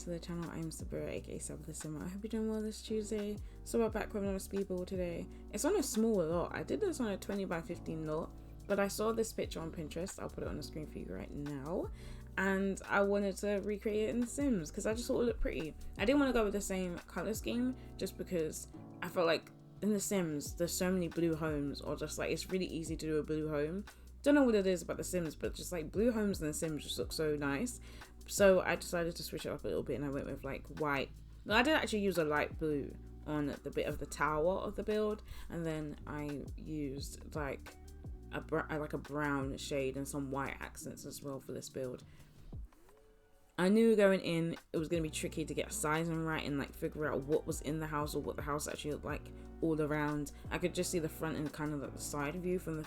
to the channel. I'm Sabyra, aka Sabythesimmer. I hope you're doing well this Tuesday. So we're back with another speed build today. It's on a small lot. I did this on a 20 by 15 lot, but I saw this picture on Pinterest. I'll put it on the screen for you right now. And I wanted to recreate it in The Sims because I just thought it looked pretty. I didn't want to go with the same color scheme just because I felt like in The Sims there's so many blue homes, or just like it's really easy to do a blue home. Don't know what it is about The Sims, but just like blue homes in The Sims just look so nice. So I decided to switch it up a little bit and I went with like white. No, I did actually use a light blue on the bit of the tower of the build, and then I used like a brown shade and some white accents as well for this build. I knew going in it was going to be tricky to get sizing right and like figure out what was in the house or what the house actually looked like all around. I could just see the front and kind of like the side view from the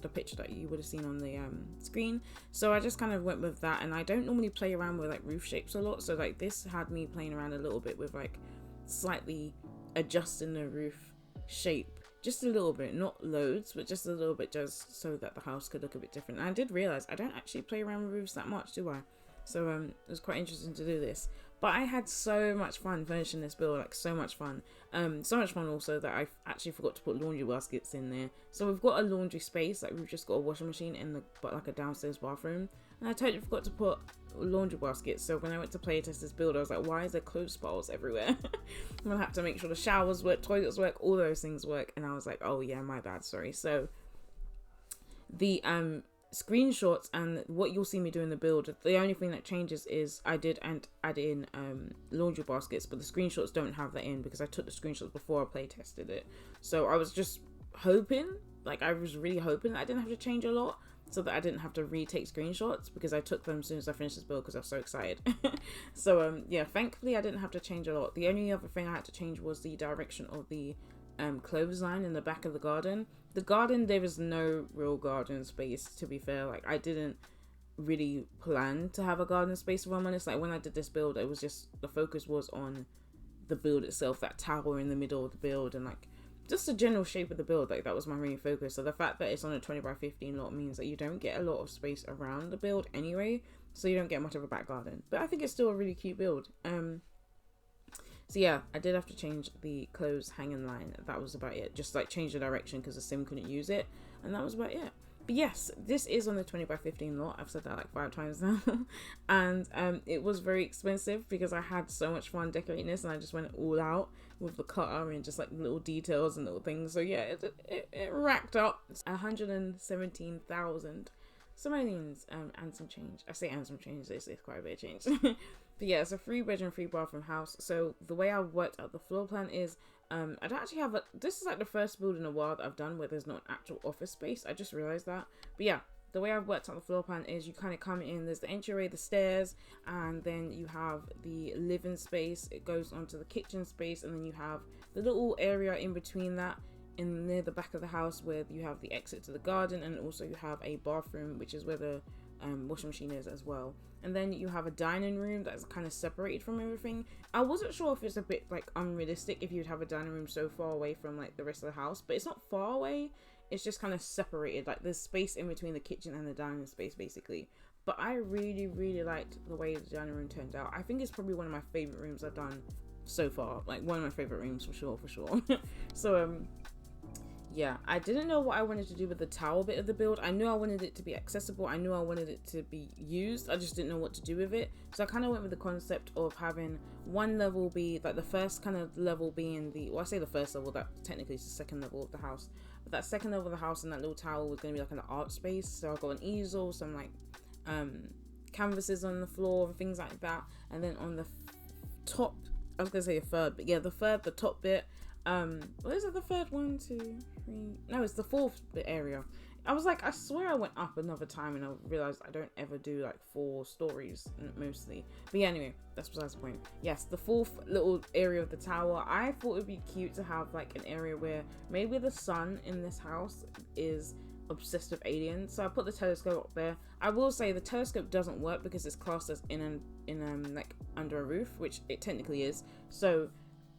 picture that you would have seen on the screen. So I just kind of went with that, and I don't normally play around with like roof shapes a lot, so like this had me playing around a little bit with like slightly adjusting the roof shape just a little bit, not loads, but just a little bit, just so that the house could look a bit different. And I did realize I don't actually play around with roofs that much, do I? So it was quite interesting to do this, but I had so much fun finishing this build, like so much fun. So much fun also that I actually forgot to put laundry baskets in there. So we've got a laundry space, like we've just got a washing machine in the like a downstairs bathroom, and I totally forgot to put laundry baskets. So when I went to play test this build, I was like, why is there clothes piles everywhere? I'm gonna have to make sure the showers work, toilets work, all those things work. And I was like, oh yeah, my bad, sorry. So the screenshots and what you'll see me do in the build, the only thing that changes is I did add in laundry baskets, but the screenshots don't have that in because I took the screenshots before I play tested it. So I was just hoping, like I was really hoping that I didn't have to change a lot, so that I didn't have to retake screenshots, because I took them as soon as I finished this build because I was so excited. So yeah, thankfully I didn't have to change a lot. The only other thing I had to change was the direction of the clothesline in the back of the garden. The garden, there was no real garden space, to be fair. Like I didn't really plan to have a garden space, if I'm honest. Like when I did this build, it was just the focus was on the build itself, that tower in the middle of the build, and like just the general shape of the build. Like that was my main focus. So the fact that it's on a 20 by 15 lot means that you don't get a lot of space around the build anyway, so you don't get much of a back garden. But I think it's still a really cute build. So yeah, I did have to change the clothes hanging line. That was about it. Just like change the direction because the sim couldn't use it, and that was about it. But yes, this is on the 20 by 15 lot. I've said that like 5 times now. And it was very expensive because I had so much fun decorating this, and I just went all out with the clutter and just like little details and little things. So yeah, it racked up 117,000 simoleons and some change. I say and some change, it's quite a bit of change. But yeah, it's a 3-bedroom 3-bathroom house. So the way I worked out the floor plan is I don't actually have this is like the first build in a while that I've done where there's not an actual office space. I just realized that. But yeah, the way I've worked out the floor plan is you kind of come in, there's the entryway, the stairs, and then you have the living space. It goes onto the kitchen space, and then you have the little area in between that, in near the back of the house, where you have the exit to the garden, and also you have a bathroom, which is where the washing machine is as well. And then you have a dining room that's kind of separated from everything. I wasn't sure if it's a bit like unrealistic if you'd have a dining room so far away from like the rest of the house, but it's not far away, it's just kind of separated. Like there's space in between the kitchen and the dining space basically. But I really liked the way the dining room turned out. I think it's probably one of my favorite rooms I've done so far, like one of my favorite rooms for sure. So yeah, I didn't know what I wanted to do with the tower bit of the build. I knew I wanted it to be accessible, I knew I wanted it to be used, I just didn't know what to do with it. So I kind of went with the concept of having one level be like the first kind of level being the, well I say the first level, that technically is the second level of the house, but that second level of the house and that little tower was going to be like an art space. So I've got an easel, some like canvases on the floor and things like that, and then on the top, I was gonna say a third, but yeah, the top bit, what is it, the third, 1 2 3, no, it's the fourth bit area. I was like, I swear I went up another time and I realized I don't ever do like 4 stories mostly. But yeah, anyway, that's besides the point. Yes, the fourth little area of the tower, I thought it'd be cute to have like an area where maybe the sun in this house is obsessed with aliens. So I put the telescope up there. I will say the telescope doesn't work because it's classed as in like under a roof, which it technically is. So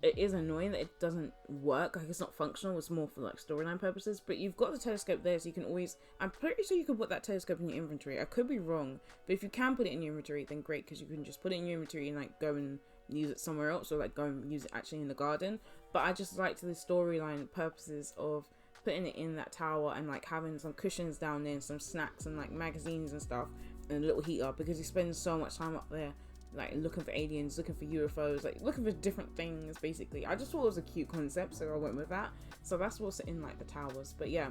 it is annoying that it doesn't work, like it's not functional, it's more for like storyline purposes. But you've got the telescope there, so you can always, I'm pretty sure you can put that telescope in your inventory. I could be wrong, but if you can put it in your inventory, then great, because you can just put it in your inventory and like go and use it somewhere else, or like go and use it actually in the garden. But I just liked the storyline purposes of putting it in that tower and like having some cushions down there and some snacks and like magazines and stuff and a little heater, because he spends so much time up there like looking for aliens, looking for UFOs, like looking for different things basically. I just thought it was a cute concept, so I went with that. So that's what's in like the towers. But yeah,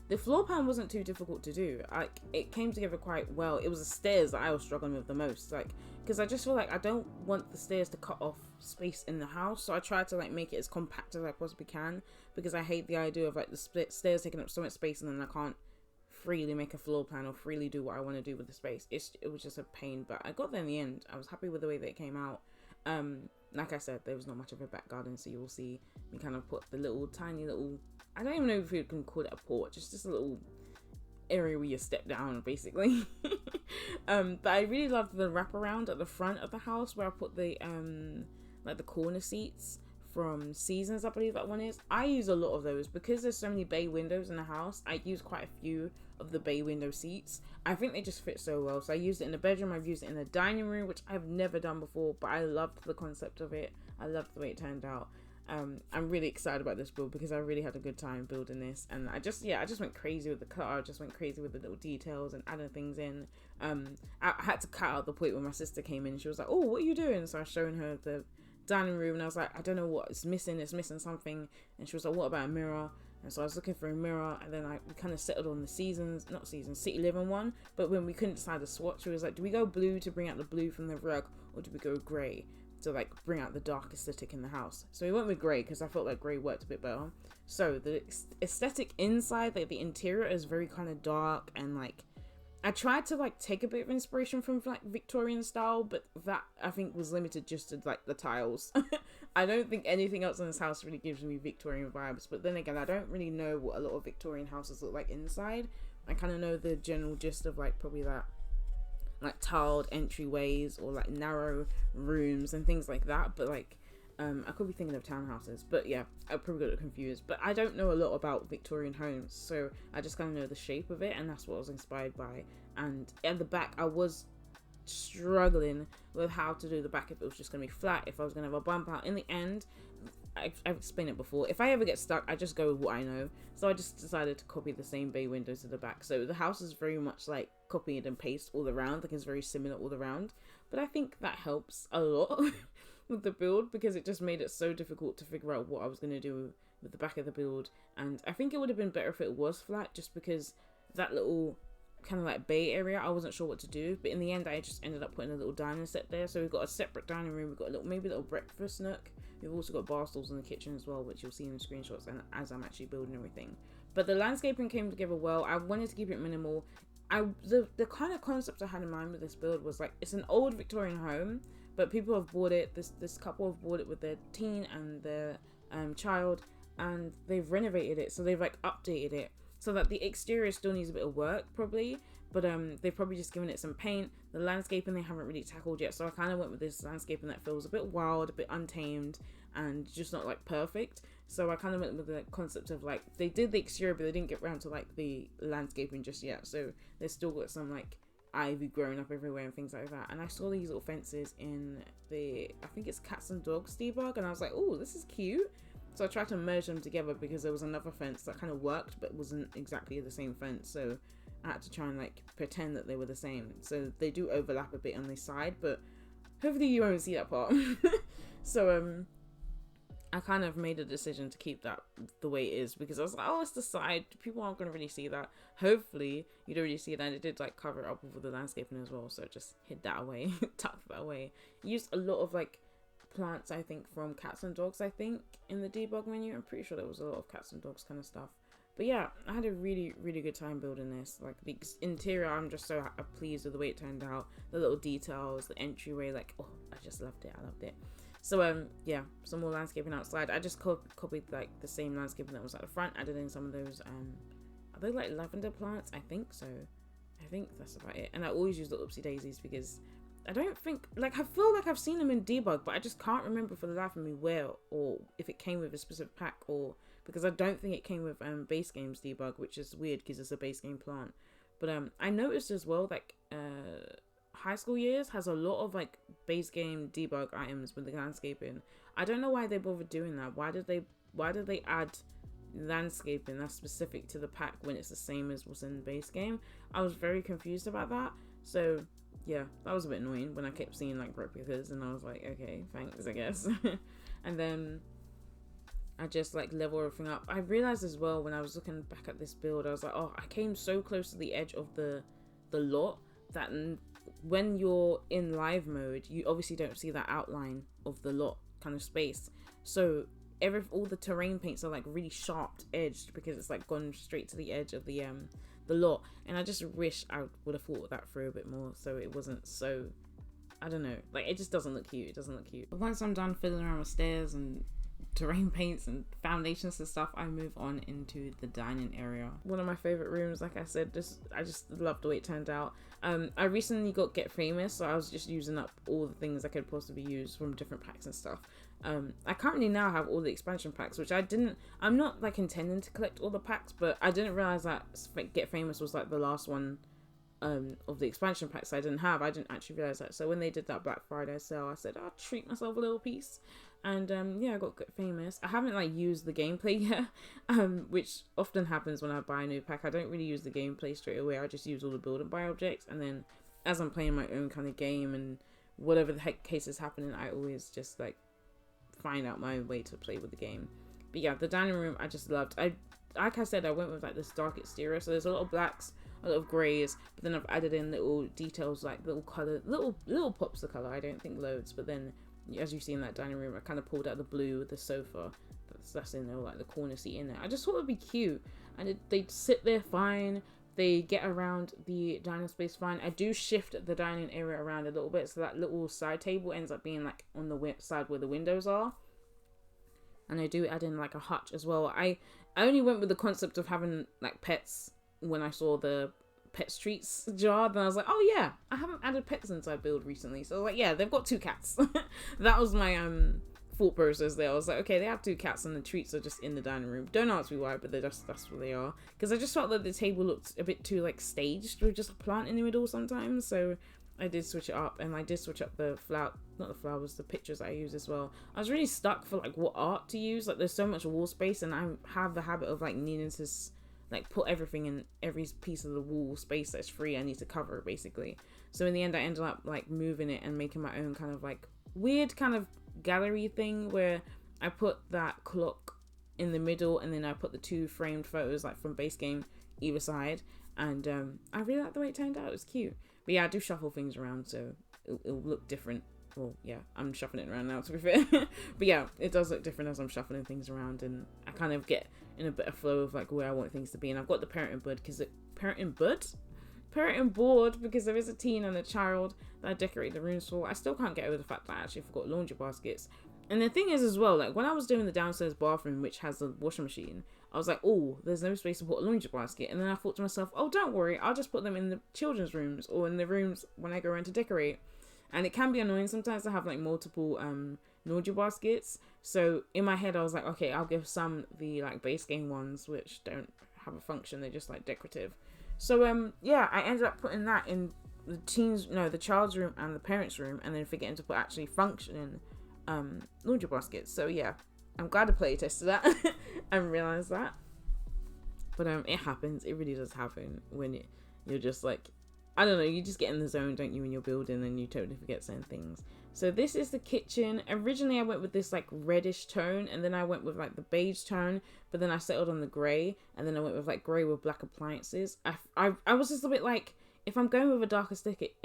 the floor plan wasn't too difficult to do. Like, it came together quite well. It was the stairs that I was struggling with the most, like, because I just feel like I don't want the stairs to cut off space in the house, so I tried to like make it as compact as I possibly can, because I hate the idea of like the split stairs taking up so much space and then I can't freely make a floor plan or freely do what I want to do with the space. It was just a pain, but I got there in the end. I was happy with the way that it came out. Like I said, there was not much of a back garden, so you will see me kind of put the little tiny little, I don't even know if you can call it a porch, it's just a little area where you step down basically. But I really loved the wraparound at the front of the house where I put the like the corner seats from Seasons, I believe that one is. I use a lot of those because there's so many bay windows in the house. I use quite a few of the bay window seats. I think they just fit so well. So I used it in the bedroom, I've used it in the dining room, which I've never done before, but I loved the concept of it. I loved the way it turned out. I'm really excited about this build because I really had a good time building this, and I just went crazy with the cut. I just went crazy with the little details and adding things in. I had to cut out the point where my sister came in. She was like, "Oh, what are you doing?" So I was showing her the dining room, and I was like, "I don't know what it's missing. It's missing something." And she was like, "What about a mirror?" And so I was looking for a mirror, and then we kind of settled on the City Living one. But when we couldn't decide the swatch, we was like, do we go blue to bring out the blue from the rug, or do we go grey to like bring out the dark aesthetic in the house? So we went with grey because I felt like grey worked a bit better. So the aesthetic inside, like the interior, is very kind of dark, and like I tried to like take a bit of inspiration from like Victorian style, but that I think was limited just to like the tiles. I don't think anything else in this house really gives me Victorian vibes, but then again, I don't really know what a lot of Victorian houses look like inside. I kind of know the general gist of like probably that like tiled entryways or like narrow rooms and things like that, but like I could be thinking of townhouses, but yeah, I probably got confused. But I don't know a lot about Victorian homes, so I just kind of know the shape of it, and that's what I was inspired by. And at the back, I was struggling with how to do the back, if it was just going to be flat, if I was going to have a bump out. In the end, I've explained it before, if I ever get stuck, I just go with what I know. So I just decided to copy the same bay windows to the back. So the house is very much like copy and paste all around, like it's very similar all around. But I think that helps a lot with the build, because it just made it so difficult to figure out what I was going to do with the back of the build. And I think it would have been better if it was flat, just because that little kind of like bay area, I wasn't sure what to do. But in the end, I just ended up putting a little dining set there. So we've got a separate dining room, we've got a little, maybe a little breakfast nook. We've also got bar stools in the kitchen as well, which you'll see in the screenshots and as I'm actually building everything. But the landscaping came together well. I wanted to keep it minimal. The kind of concept I had in mind with this build was like, it's an old Victorian home, but people have bought it, this couple have bought it with their teen and their child, and they've renovated it, so they've like updated it so that the exterior still needs a bit of work probably, but they've probably just given it some paint. The landscaping they haven't really tackled yet, so I kind of went with this landscaping that feels a bit wild, a bit untamed, and just not like perfect. So I kind of went with the concept of like, they did the exterior, but they didn't get around to like the landscaping just yet, so they've still got some like ivy growing up everywhere and things like that. And I saw these little fences in the, I think it's cats and dogs debug, and I was like, oh, this is cute. So I tried to merge them together because there was another fence that kind of worked but wasn't exactly the same fence, so I had to try and like pretend that they were the same. So they do overlap a bit on this side, but hopefully you won't see that part. So I kind of made a decision to keep that the way it is, because I was like, oh, it's the side, people aren't going to really see that. Hopefully you don't really see that. And it did like cover it up with the landscaping as well, so just hid that away, tucked that away. Used a lot of like plants, I think, from cats and dogs, I think, in the debug menu. I'm pretty sure there was a lot of cats and dogs kind of stuff. But yeah, I had a really, really good time building this. Like the interior, I'm just so pleased with the way it turned out. The little details, the entryway, like, oh, I just loved it. I loved it. So yeah, some more landscaping outside. I just copied like the same landscaping that was at the front, added in some of those are they like lavender plants? I think so. I think that's about it. And I always use the oopsie daisies because I don't think, like, I feel like I've seen them in debug, but I just can't remember for the life of me where, or if it came with a specific pack, or because I don't think it came with base games debug, which is weird because it's a base game plant. But I noticed as well, like high school years has a lot of like base game debug items with the landscaping. I don't know why they bothered doing that. Why did they add landscaping that's specific to the pack when it's the same as what's in the base game? I was very confused about that. So yeah, that was a bit annoying when I kept seeing like replicas, and I was like, okay, thanks, I guess. And then I just like level everything up. I realized as well when I was looking back at this build, I was like, oh, I came so close to the edge of the lot that when you're in live mode, you obviously don't see that outline of the lot kind of space. So all the terrain paints are like really sharp edged because it's like gone straight to the edge of the lot. And I just wish I would have thought that through a bit more, so it wasn't so, I don't know, like it just doesn't look cute. It doesn't look cute. But once I'm done fiddling around with stairs and terrain paints and foundations and stuff, I move on into the dining area. One of my favorite rooms, like I said, I just love the way it turned out. I recently got Get Famous, so I was just using up all the things I could possibly use from different packs and stuff. I currently now have all the expansion packs, which I'm not like intending to collect all the packs, but I didn't realize that Get Famous was like the last one of the expansion packs I didn't have. I didn't actually realize that. So when they did that Black Friday sale, I said I'll treat myself a little piece. And yeah, I got Get Famous. I haven't like used the gameplay yet, which often happens when I buy a new pack. I don't really use the gameplay straight away. I just use all the build and buy objects, and then as I'm playing my own kind of game and whatever the heck case is happening, I always just like find out my own way to play with the game. But yeah, the dining room I just loved. Like I said, I went with like this dark exterior, so there's a lot of blacks, a lot of greys, but then I've added in little details like little color, little pops of color. I don't think loads, but then as you see in that dining room, I kind of pulled out the blue with the sofa that's in there, like the corner seat in there. I just thought it'd be cute, and they'd sit there fine. They get around the dining space fine. I do shift the dining area around a little bit, so that little side table ends up being like on the side where the windows are. And I do add in like a hutch as well. I only went with the concept of having like pets when I saw the pets treats jar. Then I was like, oh yeah, I haven't added pets into my build recently. So like, yeah, they've got 2 cats. That was my thought process there. I was like, okay, they have 2 cats and the treats are just in the dining room. Don't ask me why, but that's what they are. Because I just felt that the table looked a bit too like staged with just a plant in the middle sometimes. So I did switch it up, and I did switch up the the pictures I use as well. I was really stuck for like what art to use. Like there's so much wall space, and I have the habit of like needing to like put everything in every piece of the wall space that's free. I need to cover it basically. So in the end, I ended up like moving it and making my own kind of like weird kind of gallery thing where I put that clock in the middle, and then I put the 2 framed photos like from base game either side. And I really like the way it turned out. It was cute. But yeah, I do shuffle things around, so it'll look different. Well, yeah, I'm shuffling it around now, to be fair. But yeah, it does look different as I'm shuffling things around, and I kind of get in a bit of flow of like where I want things to be. And I've got the parenting board because there is a teen and a child that I decorate the rooms for. I still can't get over the fact that I actually forgot laundry baskets. And the thing is as well, like when I was doing the downstairs bathroom, which has a washing machine, I was like, oh, there's no space to put a laundry basket. And then I thought to myself, oh, don't worry, I'll just put them in the children's rooms or in the rooms when I go around to decorate. And it can be annoying sometimes to have like multiple laundry baskets. So in my head, I was like, okay, I'll give some the like base game ones, which don't have a function. They're just like decorative. So yeah, I ended up putting that in the child's room and the parents' room, and then forgetting to put actually functioning laundry baskets. So yeah, I'm glad I play tested that and realized that. But it happens. It really does happen when you're just like, I don't know, you just get in the zone, don't you, when you're building, and you totally forget certain things. So this is the kitchen. Originally I went with this like reddish tone, and then I went with like the beige tone, but then I settled on the grey, and then I went with like grey with black appliances. I was just a bit like, if I'm going with a dark aesthetic,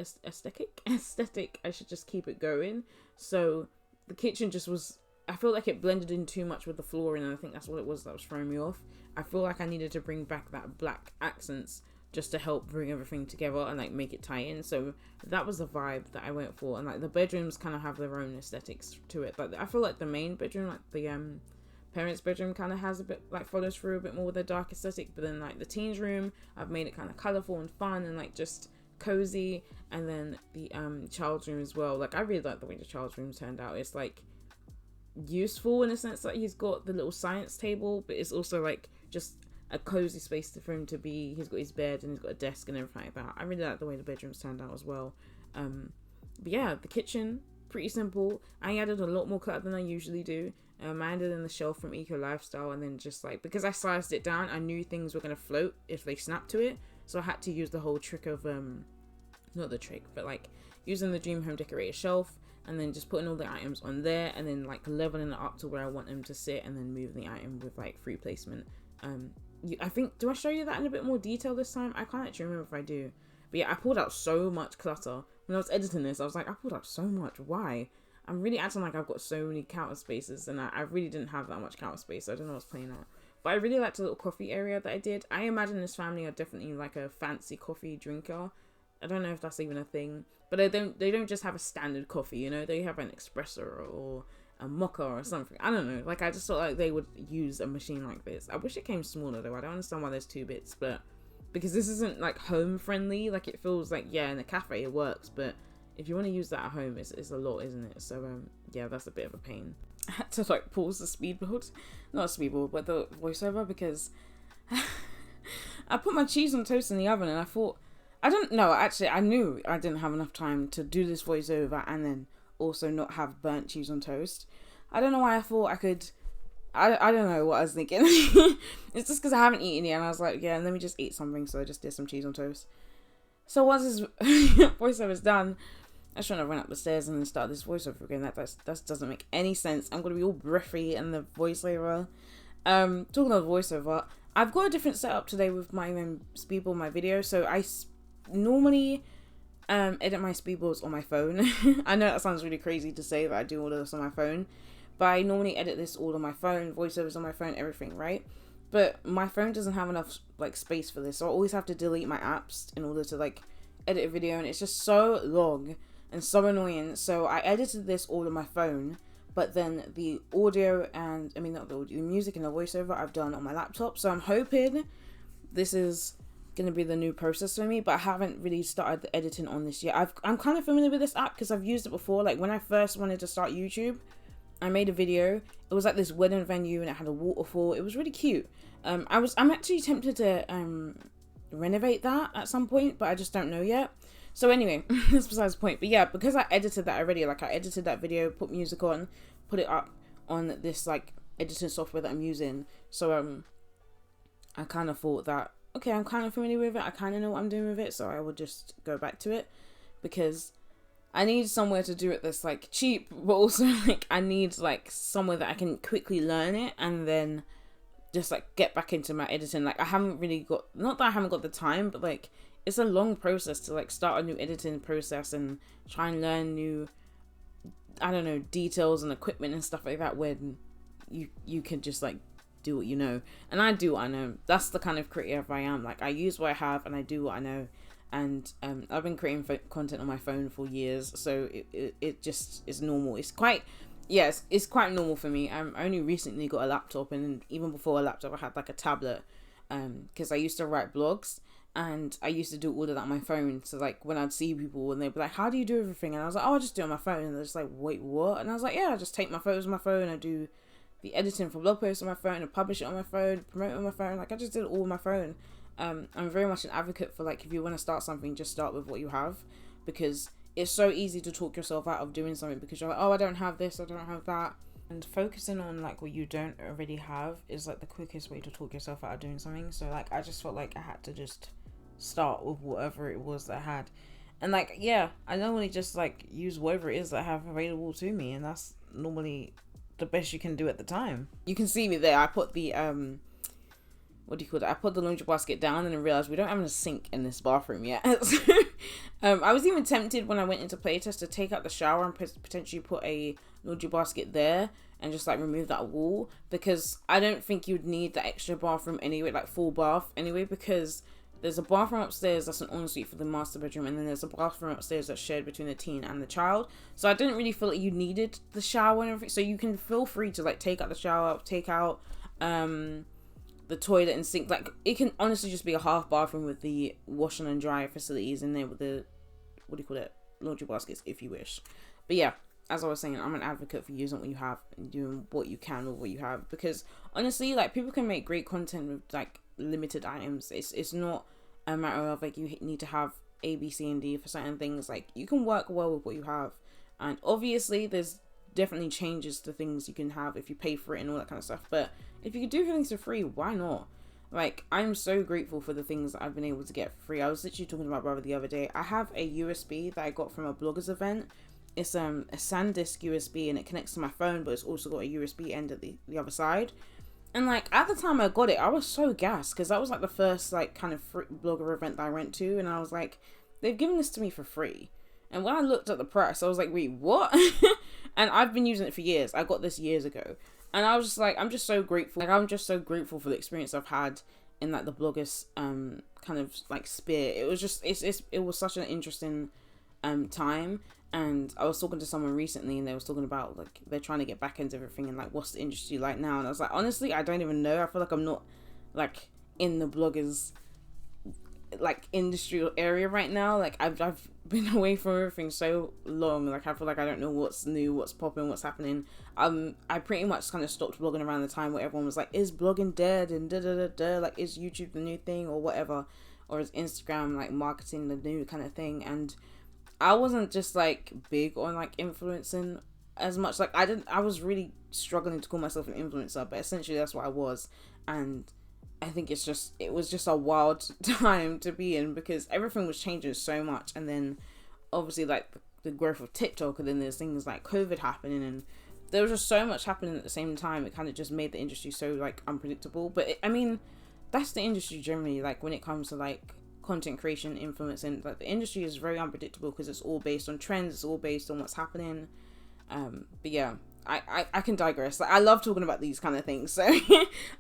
I should just keep it going. So the kitchen just was, I feel like it blended in too much with the flooring, and I think that's what it was that was throwing me off. I feel like I needed to bring back that black accents just to help bring everything together and like make it tie in. So that was the vibe that I went for. And like the bedrooms kind of have their own aesthetics to it. Like I feel like the main bedroom, like the parents' bedroom, kind of has a bit like follows through a bit more with the dark aesthetic. But then like the teens' room, I've made it kind of colorful and fun and like just cozy. And then the child's room as well. Like I really like the way the child's room turned out. It's like useful in a sense that he's got the little science table, but it's also like just a cozy space for him to be. He's got his bed and he's got a desk and everything like that. I really like the way the bedrooms turned out as well. But yeah, the kitchen, pretty simple. I added a lot more clutter than I usually do. I added in the shelf from Eco Lifestyle, and then just like, because I sized it down, I knew things were going to float if they snapped to it. So I had to use the whole trick of, not the trick, but like using the Dream Home Decorator shelf, and then just putting all the items on there, and then like leveling it up to where I want them to sit, and then moving the item with like free placement. I think, do I show you that in a bit more detail this time? I can't actually remember if I do. But yeah, I pulled out so much clutter. When I was editing this, I was like, I pulled out so much. Why? I'm really acting like I've got so many counter spaces, and I really didn't have that much counter space, so I don't know what's playing out. But I really liked the little coffee area that I did. I imagine this family are definitely like a fancy coffee drinker. I don't know if that's even a thing, but they don't just have a standard coffee, you know? They have an espresso or a mocha or something. I don't know. Like, I just thought like they would use a machine like this. I wish it came smaller though. I don't understand why there's 2 bits, but because this isn't like home friendly. Like, it feels like, yeah, in a cafe it works, but if you want to use that at home, it's a lot, isn't it? So yeah, that's a bit of a pain. I had to like pause the speedboard, not a speedboard, but the voiceover, because I put my cheese on toast in the oven, and I thought, I don't know, actually I knew I didn't have enough time to do this voiceover and then also not have burnt cheese on toast. I don't know why I thought I could. I don't know what I was thinking. It's just because I haven't eaten yet, and I was like, yeah, let me just eat something, so I just did some cheese on toast. So once this voiceover's done, I shouldn't have run up the stairs and then start this voiceover again. That doesn't make any sense. I'm gonna be all breathy in the voiceover. Talking of voiceover, I've got a different setup today with my speedboard, my video. So I normally edit my speedboards on my phone. I know that sounds really crazy to say that I do all of this on my phone, but I normally edit this all on my phone, voiceovers on my phone, everything, right? But my phone doesn't have enough like space for this, so I always have to delete my apps in order to like edit a video, and it's just so long and so annoying. So I edited this all on my phone, but then the audio and, I mean not the audio, the music and the voiceover I've done on my laptop. So I'm hoping this is gonna be the new process for me, but I haven't really started the editing on this yet. I'm kind of familiar with this app because I've used it before. Like when I first wanted to start YouTube, I made a video. It was like this wedding venue and it had a waterfall. It was really cute. I'm actually tempted to renovate that at some point, but I just don't know yet. So anyway, that's besides the point. But yeah, because I edited that already, like I edited that video, put music on, put it up on this like editing software that I'm using. So I kind of thought that, okay, I'm kind of familiar with it. I kind of know what I'm doing with it, so I would just go back to it because I need somewhere to do it that's like cheap, but also like I need like somewhere that I can quickly learn it and then just like get back into my editing. Like I haven't really got, not that I haven't got the time, but like it's a long process to like start a new editing process and try and learn new, I don't know, details and equipment and stuff like that when you can just like do what you know. And I do what I know. That's the kind of creative I am. Like I use what I have and I do what I know. And I've been creating content on my phone for years, so it just is normal. It's quite, yes, it's quite normal for me. I only recently got a laptop, and even before a laptop I had like a tablet, because I used to write blogs and I used to do all of that on my phone. So like when I'd see people and they'd be like, how do you do everything? And I was like, oh, I just do it on my phone. And they're just like, wait, what? And I was like, yeah, I just take my photos on my phone, I do the editing for blog posts on my phone, and publish it on my phone, promote it on my phone. Like I just did it all on my phone. I'm very much an advocate for like, if you want to start something, just start with what you have, because it's so easy to talk yourself out of doing something because you're like, oh, I don't have this, I don't have that. And focusing on like what you don't already have is like the quickest way to talk yourself out of doing something. So like I just felt like I had to just start with whatever it was that I had. And like, yeah, I normally just like use whatever it is that I have available to me, and that's normally the best you can do at the time. You can see me there. I put the what do you call it? I put the laundry basket down and then realized we don't have a sink in this bathroom yet. I was even tempted when I went into playtest to take out the shower and potentially put a laundry basket there and just like remove that wall, because I don't think you'd need the extra bathroom anyway, like full bath anyway, because there's a bathroom upstairs that's an ensuite for the master bedroom, and then there's a bathroom upstairs that's shared between the teen and the child. So I didn't really feel like you needed the shower and everything. So you can feel free to like take out the shower, take out the toilet and sink. Like it can honestly just be a half bathroom with the washing and dry facilities in there with the, what do you call it, laundry baskets if you wish. But yeah, as I was saying, I'm an advocate for using what you have and doing what you can with what you have, because honestly, like people can make great content with like limited items. It's not a matter of like you need to have A, B, C, and D for certain things. Like, you can work well with what you have, and obviously there's definitely changes to things you can have if you pay for it and all that kind of stuff. But if you could do things for free, why not? Like, I'm so grateful for the things that I've been able to get for free. I was literally talking to my brother the other day. I have a USB that I got from a bloggers event. It's a SanDisk USB, and it connects to my phone, but it's also got a USB end at the other side. And like, at the time I got it, I was so gassed, because that was like the first like kind of free blogger event that I went to, and I was like, they've given this to me for free. And when I looked at the price, I was like, wait, what? And I've been using it for years. I got this years ago. And I was just like, I'm just so grateful. Like, I'm just so grateful for the experience I've had in like the bloggers kind of like sphere. It was just, it was such an interesting time. And I was talking to someone recently, and they was talking about like they're trying to get back into everything, and like, what's the industry like now? And I was like, honestly, I don't even know. I feel like I'm not like in the bloggers like industrial area right now. Like, I've been away from everything so long. Like, I feel like I don't know what's new, what's popping, what's happening. I pretty much kind of stopped blogging around the time where everyone was like, is blogging dead, and like, is YouTube the new thing, or whatever, or is Instagram like marketing the new kind of thing? And I wasn't just like big on like influencing as much. Like, I was really struggling to call myself an influencer, but essentially that's what I was. And I think it was just a wild time to be in, because everything was changing so much. And then obviously like the growth of TikTok, and then there's things like COVID happening, and there was just so much happening at the same time. It kind of just made the industry so like unpredictable. But I mean, that's the industry generally, like when it comes to like content creation, influencing. Like, the industry is very unpredictable, because it's all based on trends, it's all based on what's happening. But yeah, I can digress. Like, I love talking about these kind of things, so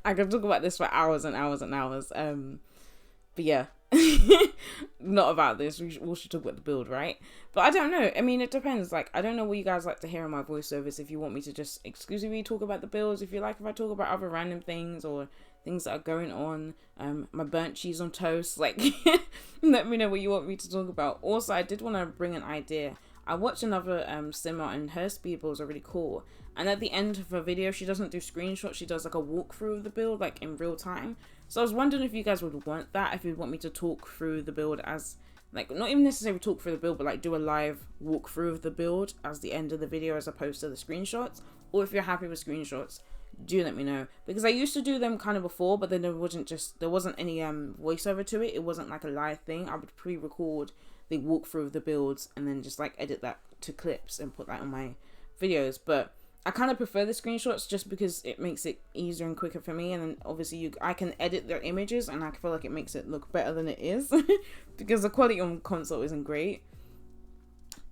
I could talk about this for hours and hours and hours. But yeah, not about this. We should talk about the build, right? But I don't know. I mean, it depends. Like, I don't know what you guys like to hear in my voiceovers. If you want me to just exclusively talk about the builds, if you like if I talk about other random things or things that are going on, my burnt cheese on toast, like, let me know what you want me to talk about. Also, I did want to bring an idea. I watched another simmer, and her speed builds are really cool. And at the end of her video, she doesn't do screenshots. She does like a walkthrough of the build, like in real time. So I was wondering if you guys would want that, if you'd want me to talk through the build as, like, not even necessarily talk through the build, but like do a live walkthrough of the build as the end of the video, as opposed to the screenshots. Or if you're happy with screenshots, do let me know, because I used to do them kind of before, but then there wasn't any voiceover to it. It wasn't like a live thing. I would pre-record the walkthrough of the builds and then just like edit that to clips and put that on my videos. But I kind of prefer the screenshots just because it makes it easier and quicker for me, and then obviously I can edit their images, and I feel like it makes it look better than it is because the quality on console isn't great.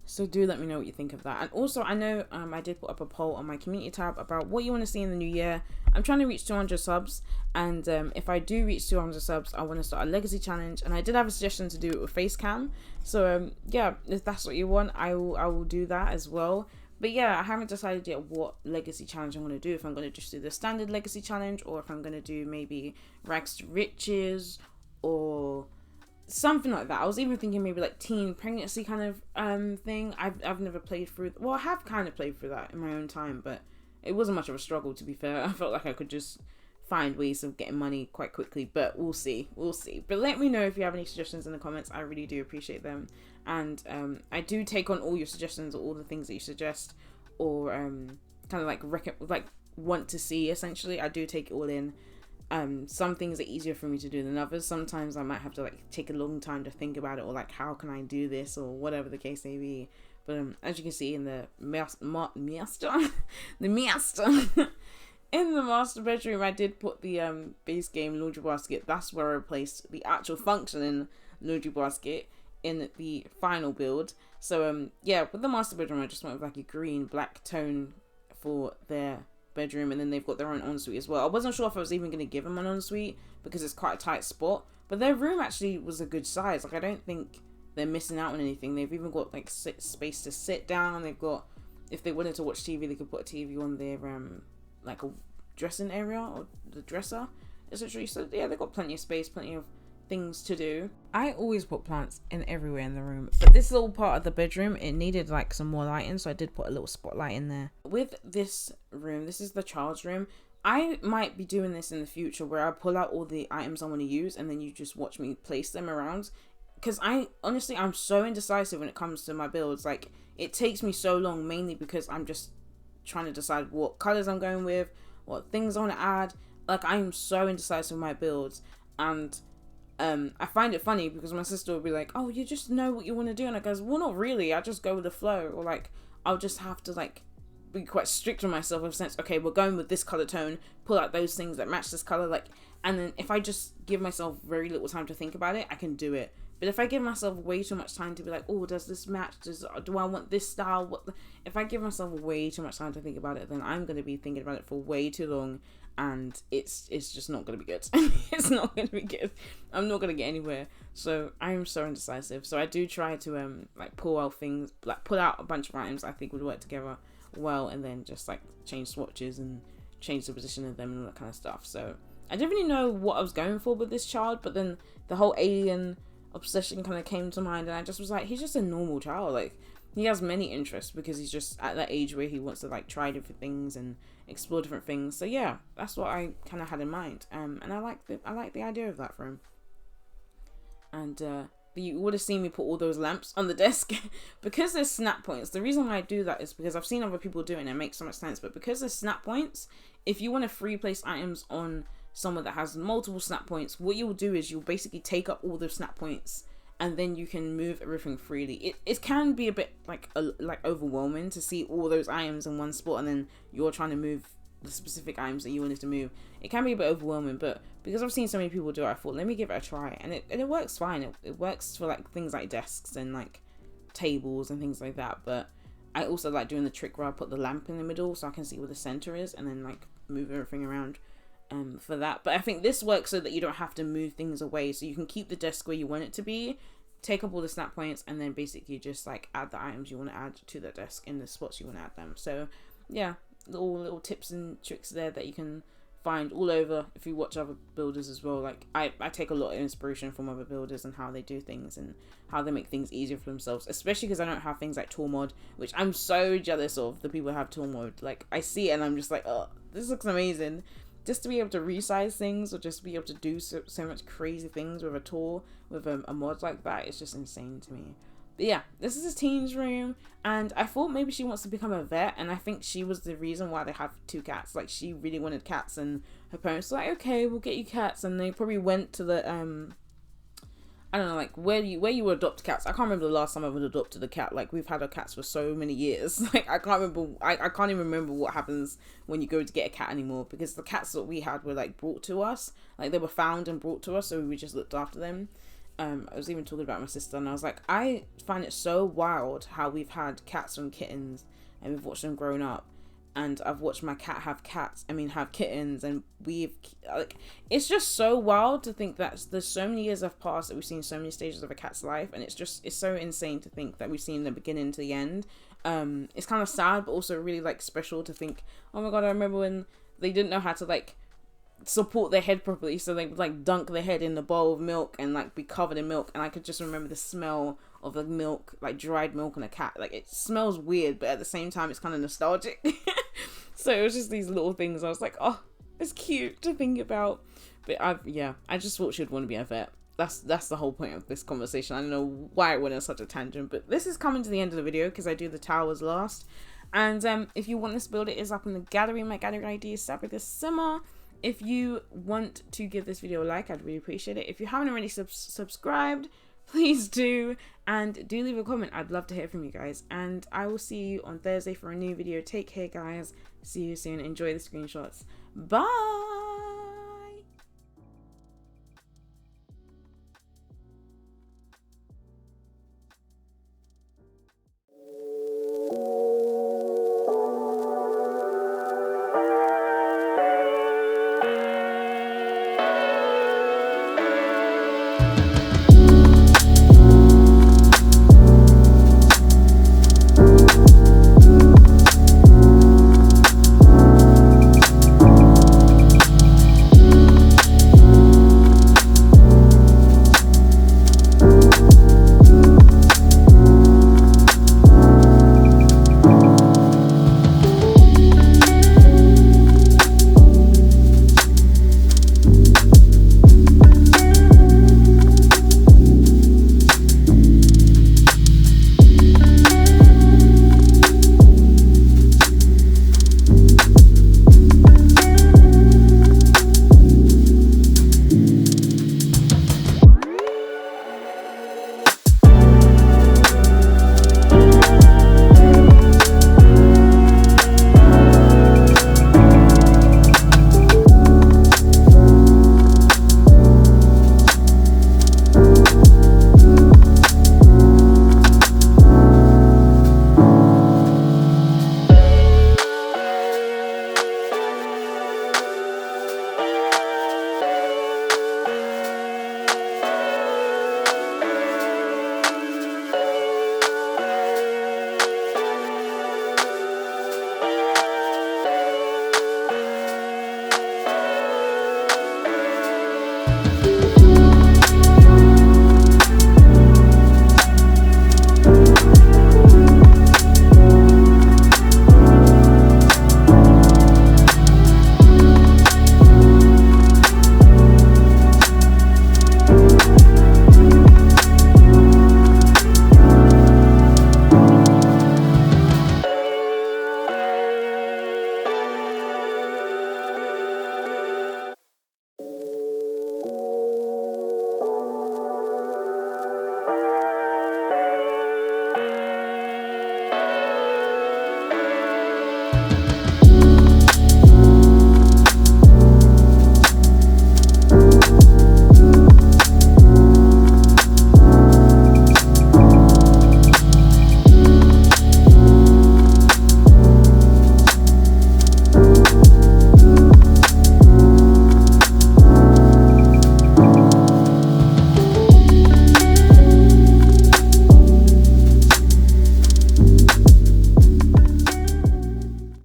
So do let me know what you think of that. And also, I know I did put up a poll on my community tab about what you want to see in the new year. I'm trying to reach 200 subs, and if I do reach 200 subs, I want to start a legacy challenge. And I did have a suggestion to do it with face cam. So yeah, if that's what you want, I will do that as well. But yeah, I haven't decided yet what legacy challenge I'm going to do. If I'm going to just do the standard legacy challenge, or if I'm going to do maybe rags to riches, or something like that. I was even thinking maybe like teen pregnancy kind of thing. I've never played through. Well, I have kind of played through that in my own time, but it wasn't much of a struggle, to be fair. I felt like I could just find ways of getting money quite quickly, but we'll see. But let me know if you have any suggestions in the comments. I really do appreciate them. And I do take on all your suggestions, or all the things that you suggest, or kind of like want to see. Essentially, I do take it all in. Some things are easier for me to do than others. Sometimes I might have to like take a long time to think about it, or like, how can I do this, or whatever the case may be. But as you can see in the master in the master bedroom, I did put the base game laundry basket. That's where I replaced the actual functioning laundry basket in the final build. So yeah, with the master bedroom, I just went with like a green black tone for their bedroom, and then they've got their own ensuite as well. I wasn't sure if I was even going to give them an ensuite because it's quite a tight spot, but their room actually was a good size. Like, I don't think they're missing out on anything. They've even got like space to sit down. They've got, if they wanted to watch TV, they could put a TV on their like a dressing area, or the dresser, essentially. So yeah, they've got plenty of space, plenty of things to do. I always put plants in everywhere in the room, but this little part of the bedroom, it needed like some more lighting, so I did put a little spotlight in there. With this room, this is the child's room. I might be doing this in the future, where I pull out all the items I want to use, and then you just watch me place them around because I'm so indecisive when it comes to my builds. Like, it takes me so long, mainly because I'm just trying to decide what colors I'm going with, what things I want to add. Like, I'm so indecisive with my builds, and I find it funny because my sister will be like, oh, you just know what you want to do, and I goes, well, not really, I just go with the flow. Or like, I'll just have to like be quite strict on myself in the sense, okay, we're going with this color tone, pull out those things that match this color, like, and then if I just give myself very little time to think about it, I can do it. But if I give myself way too much time to be like, oh, does this match? Do I want this style? If I give myself way too much time to think about it, then I'm going to be thinking about it for way too long, and it's just not going to be good. It's not going to be good. I'm not going to get anywhere. So I'm so indecisive. So I do try to like pull out things, like pull out a bunch of items I think would work together well, and then just like change swatches and change the position of them and all that kind of stuff. So I didn't really know what I was going for with this child, but then the whole alien obsession kind of came to mind, and I just was like, he's just a normal child. Like, he has many interests because he's just at that age where he wants to like try different things and explore different things. So yeah, that's what I kind of had in mind, and I like the idea of that for him. And you would have seen me put all those lamps on the desk because there's snap points. The reason why I do that is because I've seen other people do it and it makes so much sense, but because there's snap points, if you want to free place items on someone that has multiple snap points, what you'll do is you'll basically take up all the snap points, and then you can move everything freely. It can be a bit like overwhelming to see all those items in one spot, and then you're trying to move the specific items that you wanted to move. It can be a bit overwhelming, but because I've seen so many people do it, I thought, let me give it a try, and it works fine. It works for like things like desks and like tables and things like that. But I also like doing the trick where I put the lamp in the middle so I can see where the center is, and then like move everything around for that. But I think this works so that you don't have to move things away, so you can keep the desk where you want it to be, take up all the snap points, and then basically just like add the items you want to add to the desk in the spots you want to add them. So yeah, little tips and tricks there that you can find all over if you watch other builders as well. Like I take a lot of inspiration from other builders and how they do things and how they make things easier for themselves, especially because I don't have things like tool mod, which I'm so jealous of the people who have tool mod. Like, I see it and I'm just like, oh, this looks amazing. Just to be able to resize things, or just be able to do so much crazy things with a tool, with a mod like that, it's just insane to me. But yeah, this is his teen's room, and I thought maybe she wants to become a vet, and I think she was the reason why they have 2 cats. Like, she really wanted cats, and her parents were like, okay, we'll get you cats, and they probably went to the I don't know, like where you would adopt cats. I can't remember the last time I would adopted a cat. Like, we've had our cats for so many years. Like, I can't even remember what happens when you go to get a cat anymore, because the cats that we had were like brought to us. Like, they were found and brought to us, so we just looked after them. I was even talking about my sister, and I was like, I find it so wild how we've had cats and kittens, and we've watched them grown up. And I've watched my cat have kittens, and it's just so wild to think that there's so many years have passed that we've seen so many stages of a cat's life, and it's so insane to think that we've seen the beginning to the end. It's kind of sad, but also really like special to think, oh my god, I remember when they didn't know how to like support their head properly, so they would like dunk their head in the bowl of milk and like be covered in milk, and I could just remember the smell of the milk, like dried milk, and a cat. Like, it smells weird, but at the same time it's kind of nostalgic. So it was just these little things I was like, oh, it's cute to think about. But I just thought she'd want to be a vet. That's the whole point of this conversation. I don't know why it went on such a tangent, but this is coming to the end of the video because I do the towers last. And if you want this build, it is up in the gallery. My gallery ID is Sabythesimmer. If you want to give this video a like, I'd really appreciate it. If you haven't already subscribed, please do, and do leave a comment. I'd love to hear from you guys, and I will see you on Thursday for a new video. Take care, guys. See you soon. Enjoy the screenshots. Bye.